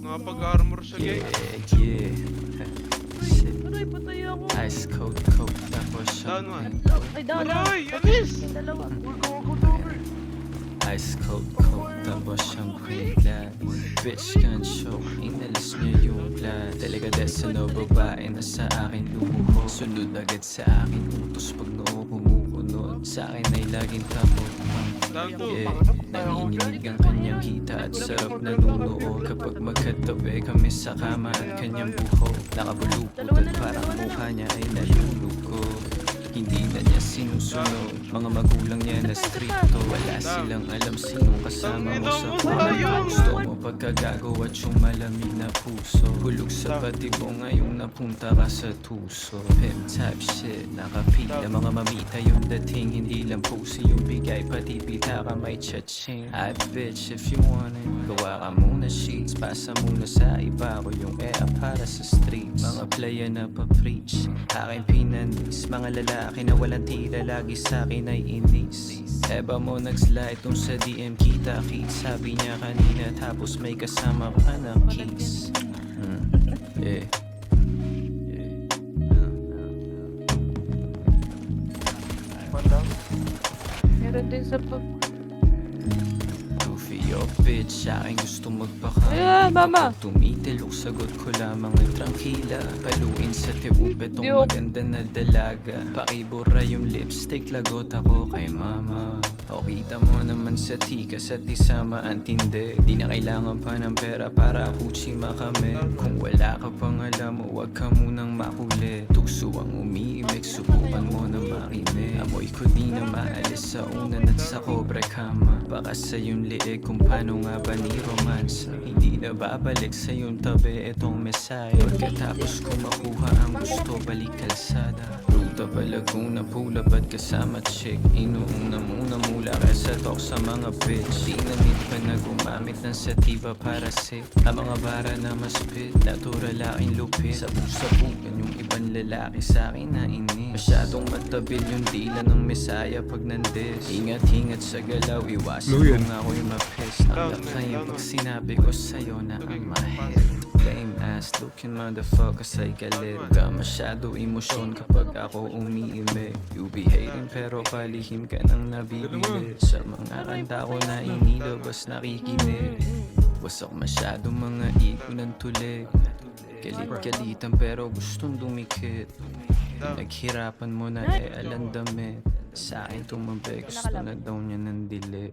Nakapag-armor sa Yeah, gate. yeah. Shit. Aray, patay ako. Ice cold coke, tapos Down one. Ay, down. Aray, alis! Yung dalawa. Ice cold coke, tapos champagne glass. Bitch can show, inalis niya yung glass. Delikadesa no babae na sa akin lumuho. Sunod agad sa akin utos pag noo kumukunod. Sa akin ay laging tapos Down two. yeah. Nanginginig ang kanyang hita at sarap na nunuo. Kapag magkatabi kami sa kama at kanyang buho. Nakabulupot at parang mukha niya ay naluluko. Hindi na niya sinusunod. Mga magulang niya na stricto. Wala silang alam sinong kasama mo sa kwarto. Gusto mo pagkagago at yung malamig na puso. Hulog sa pati mo ngayong napunta ka sa tuso. Pimp type shit, nakapila. Mga mamita yung dating. Hindi lang pusi yung bigay. Pati pita ka may cha-ching. Ay bitch if you want it. Gawa ka muna sheets. Pasa muna sa iba ko yung air para sa streets. Mga playa na pa-preach. Aking pinanis. Mga lalaki na walang tila. Lagi sa akin ay inis. Eba mo nag-slide tong sa DM kita kits. Sabi niya kanina tapos may kasama ka na kiss. Yeah. Meron din sa pag... Goofy yo bitch, sa akin gusto magpakain. Ayan, mama. Kapag tumitilok, sagot ko lamang ay tranquila. Paluin sa tiwub itong Yo. maganda na dalaga. Pakibura yung lipstick, lagot ako kay mama. O kita mo naman sa tikas at isama ang tindi. Di na kailangan pa ng pera para kutsima kami. Kung wala ka pang alam, huwag ka munang makulit. Tukso ang umiimik, subukan mo na makinig. Amoy ko di na maalis sa unan at sa kobre kama. Baka sa yung liig kung paano nga ba ni romansa. Hindi na babalik sa yung tabi itong mesaya. Pagkatapos ko makuha ang gusto, balik kalsada. Ruta palaguna, pula ba't kasama chick. Inuuna muna mula ka sa talk sa mga bitch. Di na need pa na gumamit ng sativa para safe. Ang mga bara na mas fit, natural aking lupit. Sabu-sabugan yung ibang lalaki sa akin na inis. Masyadong matabil yung dila ng mesaya pag nandis. Ingat-ingat sa galaw, iwasan kung ako'y mapis. Ang laklayin pag sinabi ko sa'yo na ang mahal. Lame ass looking motherfuckers ay galit. Ka masyado emosyon kapag ako umiimik. You be hating pero palihim ka nang nabibili. Sa mga kanta ko na inilabas nakikinig. Wasak masyado mga ego ng tulig. Galit-galitan pero gustong dumikit. Naghirapan mo na alandamit. Sa akin tumabi gusto na daw niya ng dilig.